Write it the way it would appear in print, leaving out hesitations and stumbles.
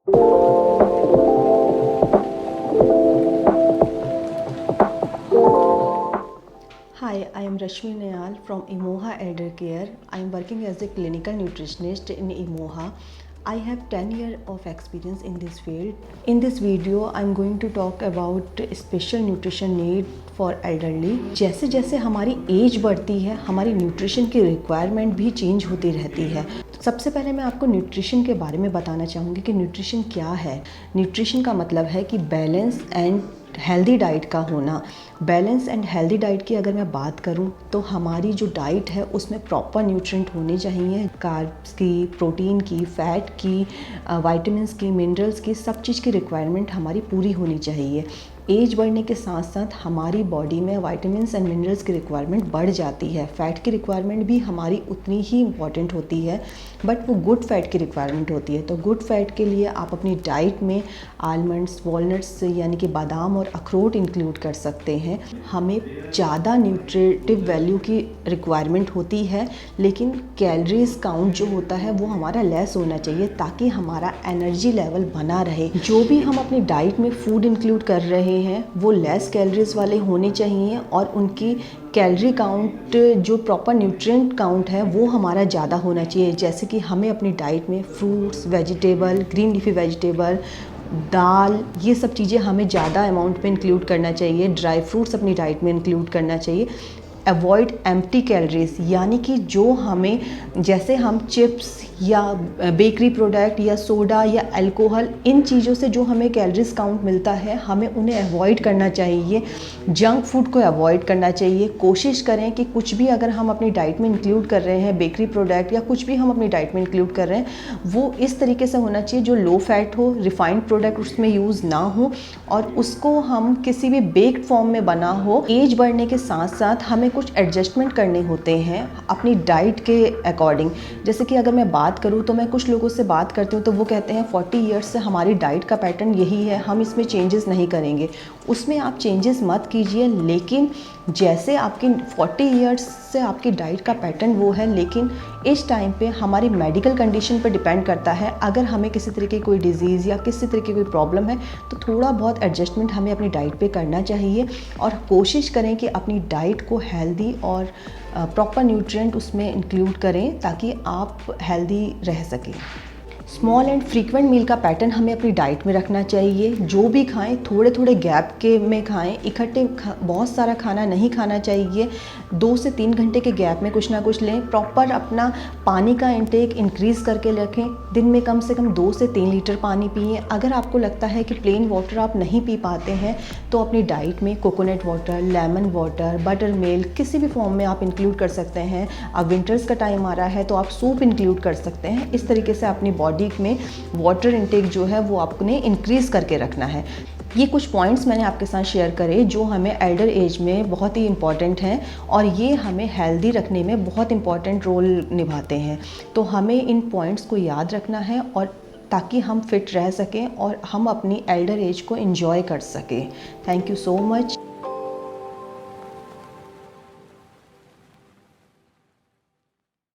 Hi, I am Rashmi Nayal from Emoha Elder Care. I am working as a clinical nutritionist in Emoha. I have 10 years of experience in this field. In this video, I am going to talk about special nutrition need for elderly. जैसे जैसे हमारी as बढ़ती है, हमारी nutrition की requirement भी change होती रहती है। सबसे पहले मैं आपको न्यूट्रिशन के बारे में बताना चाहूँगी कि न्यूट्रिशन क्या है। न्यूट्रिशन का मतलब है कि बैलेंस एंड हेल्दी डाइट का होना। बैलेंस एंड हेल्दी डाइट की अगर मैं बात करूं तो हमारी जो डाइट है उसमें प्रॉपर न्यूट्रिएंट होने चाहिए। कार्ब्स की, प्रोटीन की, फैट की, विटामिन्स की, मिनरल्स की, सब चीज़ की रिक्वायरमेंट हमारी पूरी होनी चाहिए। एज बढ़ने के साथ साथ हमारी बॉडी में विटामिन्स एंड मिनरल्स की रिक्वायरमेंट बढ़ जाती है। फ़ैट की रिक्वायरमेंट भी हमारी उतनी ही इम्पॉर्टेंट होती है, बट वो गुड फैट की रिक्वायरमेंट होती है। तो गुड फैट के लिए आप अपनी डाइट में आलमंड्स, वॉलनट्स यानी कि बादाम और अखरोट इंक्लूड कर सकते हैं। हमें ज़्यादा न्यूट्रिटिव वैल्यू की रिक्वायरमेंट होती है, लेकिन कैलोरीज काउंट जो होता है वो हमारा लेस होना चाहिए ताकि हमारा एनर्जी लेवल बना रहे। जो भी हम अपनी डाइट में फूड इंक्लूड कर रहे हैं वो लेस कैलोरीज वाले होने चाहिए और उनकी कैलोरी काउंट जो प्रॉपर न्यूट्रिएंट काउंट है वो हमारा ज़्यादा होना चाहिए। जैसे कि हमें अपनी डाइट में fruits, vegetable, green leafy vegetable, दाल, ये सब चीज़ें हमें ज़्यादा अमाउंट में इंक्लूड करना चाहिए। ड्राई फ्रूट्स अपनी डाइट में इंक्लूड करना चाहिए। अवॉइड एम्प्टी कैलोरीज, यानी कि जो हमें, जैसे हम चिप्स या बेकरी प्रोडक्ट या सोडा या अल्कोहल, इन चीज़ों से जो हमें कैलोरीज काउंट मिलता है हमें उन्हें अवॉइड करना चाहिए। जंक फूड को अवॉइड करना चाहिए। कोशिश करें कि कुछ भी अगर हम अपनी डाइट में इंक्लूड कर रहे हैं, बेकरी प्रोडक्ट या कुछ भी हम अपनी डाइट में इंक्लूड कर रहे हैं, वो इस तरीके से होना चाहिए जो लो फैट हो, रिफाइंड प्रोडक्ट उसमें यूज़ ना हो और उसको हम किसी भी बेक्ड फॉर्म में बना हो। एज बढ़ने के साथ साथ हमें कुछ एडजस्टमेंट करने होते हैं अपनी डाइट के अकॉर्डिंग। जैसे कि अगर मैं बात करूं तो मैं कुछ लोगों से बात करती हूं तो वो कहते हैं 40 ईयर्स से हमारी डाइट का पैटर्न यही है, हम इसमें चेंजेस नहीं करेंगे। उसमें आप चेंजेस मत कीजिए, लेकिन जैसे आपकी 40 ईयर्स से आपकी डाइट का पैटर्न वो है, लेकिन इस टाइम पे हमारी मेडिकल कंडीशन पर डिपेंड करता है। अगर हमें किसी तरीके की कोई डिजीज़ या किसी तरीके की कोई प्रॉब्लम है तो थोड़ा बहुत एडजस्टमेंट हमें अपनी डाइट पे करना चाहिए और कोशिश करें कि अपनी डाइट को हेल्दी और प्रॉपर न्यूट्रिएंट उसमें इंक्लूड करें ताकि आप हेल्दी रह सकें। स्मॉल एंड फ्रीक्वेंट मील का पैटर्न हमें अपनी डाइट में रखना चाहिए। जो भी खाएं थोड़े थोड़े गैप के में खाएं, इकट्ठे बहुत सारा खाना नहीं खाना चाहिए। 2 से 3 घंटे के गैप में कुछ ना कुछ लें। प्रॉपर अपना पानी का इंटेक इंक्रीज़ करके रखें। दिन में कम से कम 2 से 3 लीटर पानी पिएं। अगर आपको लगता है कि प्लेन वाटर आप नहीं पी पाते हैं तो अपनी डाइट में coconut water, lemon water, butter milk किसी भी फॉर्म में आप इंक्लूड कर सकते हैं। अब विंटर्स का टाइम आ रहा है तो आप सूप इंक्लूड कर सकते हैं। इस तरीके से अपनी बॉडी में वाटर इनटेक जो है वो आपने इंक्रीज करके रखना है। ये कुछ पॉइंट्स मैंने आपके साथ शेयर करे जो हमें एल्डर एज में बहुत ही इम्पॉर्टेंट हैं और ये हमें हेल्दी रखने में बहुत इम्पॉर्टेंट रोल निभाते हैं। तो हमें इन पॉइंट्स को याद रखना है और ताकि हम फिट रह सकें और हम अपनी एल्डर एज को एंजॉय कर सकें। Thank you so much.